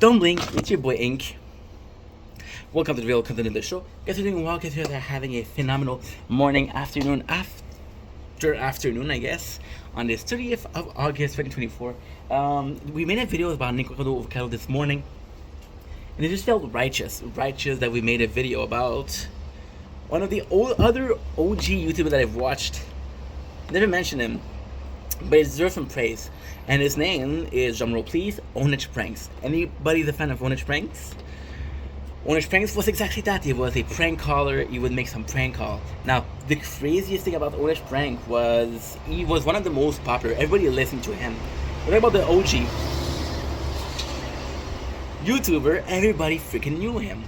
Don't blink, it's your boy Ink. Welcome to the Real Content of the Show. Guys, you're doing well, guys, you're having a phenomenal morning, afternoon, I guess, on this 30th of August 2024. We made a video about Avocado this morning, and it just felt righteous that we made a video about one of the other OG YouTubers that I've watched. Never mentioned him, but he deserves some praise. And his name is, drumroll please, Ownage Pranks. Anybody a fan of Ownage Pranks? Ownage Pranks was exactly that. He was a prank caller. He would make some prank call. Now, the craziest thing about Ownage Prank was he was one of the most popular. Everybody listened to him. What about the OG YouTuber? Everybody freaking knew him.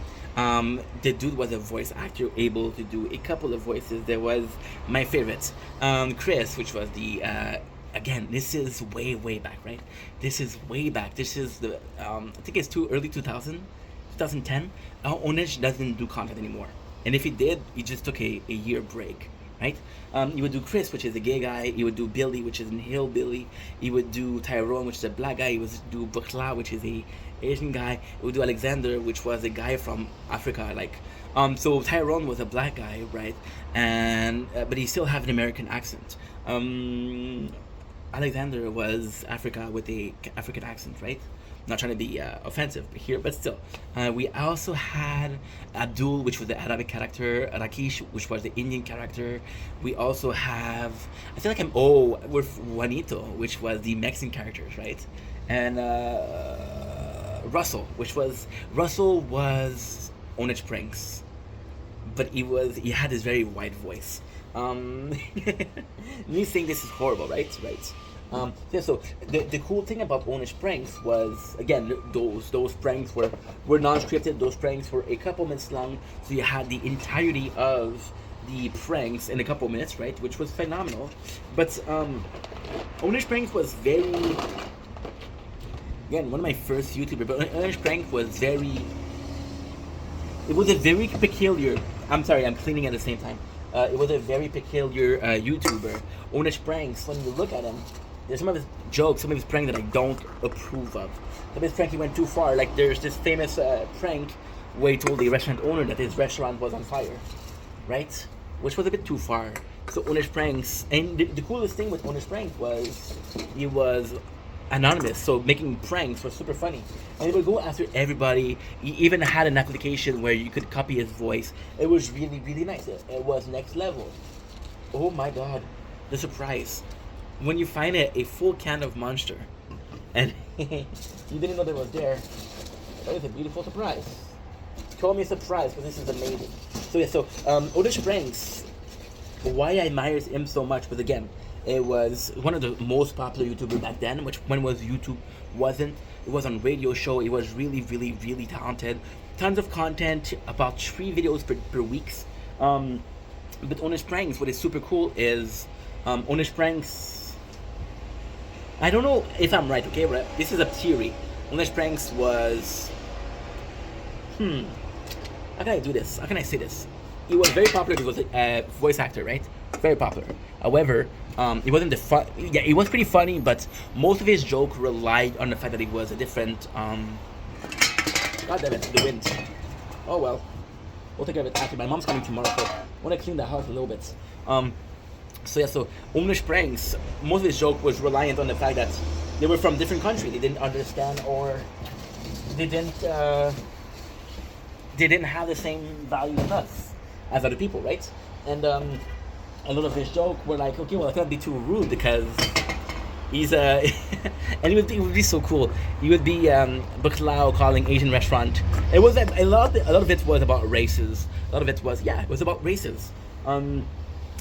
The dude was a voice actor, able to do a couple of voices. There was my favorite, Chris, which was the again, this is way back, right? This is way back. This is the I think it's early 2010. Ownage doesn't do content anymore, and if he did, he just took a year break, right? You would do Chris, which is a gay guy. You would do Billy, which is a hillbilly. You would do Tyrone, which is a black guy. You would do Bukla, which is a Asian guy. You would do Alexander, which was a guy from Africa, like. So Tyrone was a black guy, right? And but he still had an American accent. Alexander was Africa with a African accent, right? Not trying to be offensive here, but still. We also had Abdul, which was the Arabic character, Rakesh, which was the Indian character. We also have, I feel like with Juanito, which was the Mexican characters, right? And Russell was Ownage Pranks, but he had this very white voice. Me saying this is horrible, right? Yeah, so the cool thing about Ownage Pranks was, again, those pranks were non-scripted. Those pranks were a couple minutes long, so you had the entirety of the pranks in a couple minutes, right? Which was phenomenal. But Ownage Pranks was very, again, one of my first YouTubers. But Ownage Prank was it was a very peculiar. I'm sorry, I'm cleaning at the same time. It was a very peculiar YouTuber. Ownage Pranks, when you look at him, there's some of his jokes, some of his pranks that I don't approve of. Some of his prank he went too far. Like there's this famous prank where he told the restaurant owner that his restaurant was on fire, right? Which was a bit too far. So Ownage Pranks, and the coolest thing with Ownage Pranks was he was anonymous, so making pranks was super funny, and he would go after everybody. He even had an application where you could copy his voice. It was really nice. It was next level. Oh my god, the surprise when you find a full can of Monster and you didn't know that was there. That is a beautiful surprise. Call me a surprise, because this is amazing. So yeah, Ownage Pranks, why I admire him so much was, again, it was one of the most popular YouTubers back then, which when was YouTube wasn't. It was on radio show. It was really talented. Tons of content, about 3 videos per week. But Ownage Pranks, what is super cool is Ownage Pranks, I don't know if I'm right, okay? But this is a theory. Ownage Pranks was, how can I do this? How can I say this? He was very popular because he was a voice actor, right? Very popular. However, it wasn't the fun. Yeah, it was pretty funny, but most of his joke relied on the fact that he was a different. God damn it, the wind. Oh well, we'll take care of it after. My mom's coming tomorrow, so I want to clean the house a little bit. So Ownage Pranks, most of his joke was reliant on the fact that they were from different countries. They didn't understand, or they didn't have the same value as us, as other people, right? And a lot of his joke were like, okay, well, I can't be too rude because he's and it would be so cool. He would be Buklao calling Asian restaurant. It was a lot of it was about races. A lot of it was about races.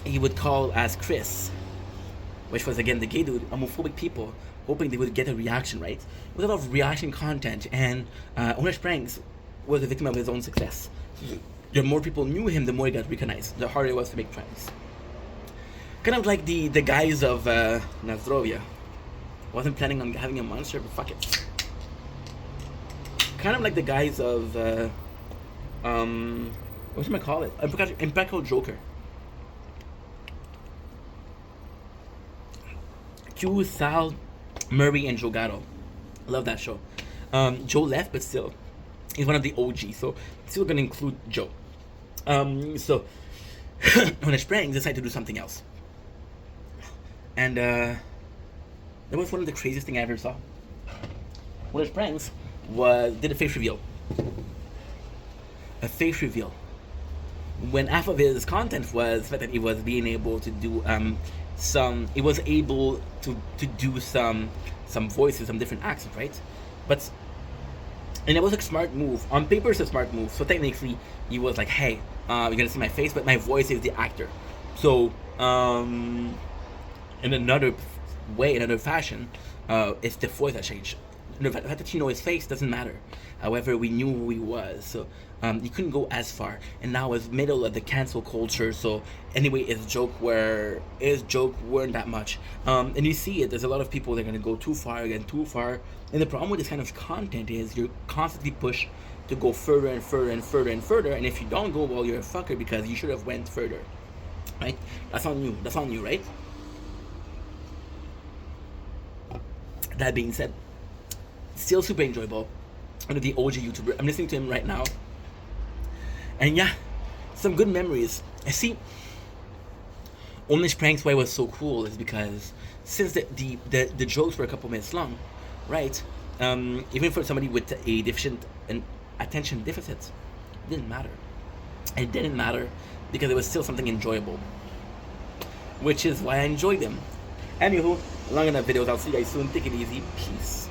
He would call as Chris, which was again the gay dude, homophobic people, hoping they would get a reaction, right? It was a lot of reaction content, and Ownage Pranks was a victim of his own success. The more people knew him, the more he got recognized. The harder it was to make pranks. Kind of like the guys of Nazdrovia. Wasn't planning on having a monster, but fuck it. Kind of like the guys of what should I call it? Impeccable Joker. Q, Sal, Murray, and Joe Gatto. Love that show. Joe left, but still, he's one of the OGs, so still gonna include Joe. So when Sprang decided to do something else, and that was one of the craziest thing I ever saw. When Sprangs did a face reveal. A face reveal. When half of his content was the fact that he was being able to do he was able to do some voices, some different accents, right? But and it was a smart move. On paper, it's a smart move. So technically, he was like, "Hey, you're gonna see my face, but my voice is the actor." So in another way, another fashion, it's the voice that changed. The fact that you know his face doesn't matter. However, we knew who he was, so you couldn't go as far. And now it's middle of the cancel culture, so anyway, his joke weren't that much. And you see it. There's a lot of people that are gonna go too far again, too far. And the problem with this kind of content is you're constantly pushed to go further and further and further and further. And if you don't go, well, you're a fucker because you should have went further, right? That's on you. That's on you, right? That being said, still super enjoyable. One of the OG YouTuber. I'm listening to him right now, and yeah, some good memories. I see. Ownage Pranks, why it was so cool is because since the jokes were a couple minutes long, right? Even for somebody with a deficient and attention deficit, it didn't matter. It didn't matter because it was still something enjoyable, which is why I enjoyed them. Anywho, long enough videos. I'll see you guys soon. Take it easy. Peace.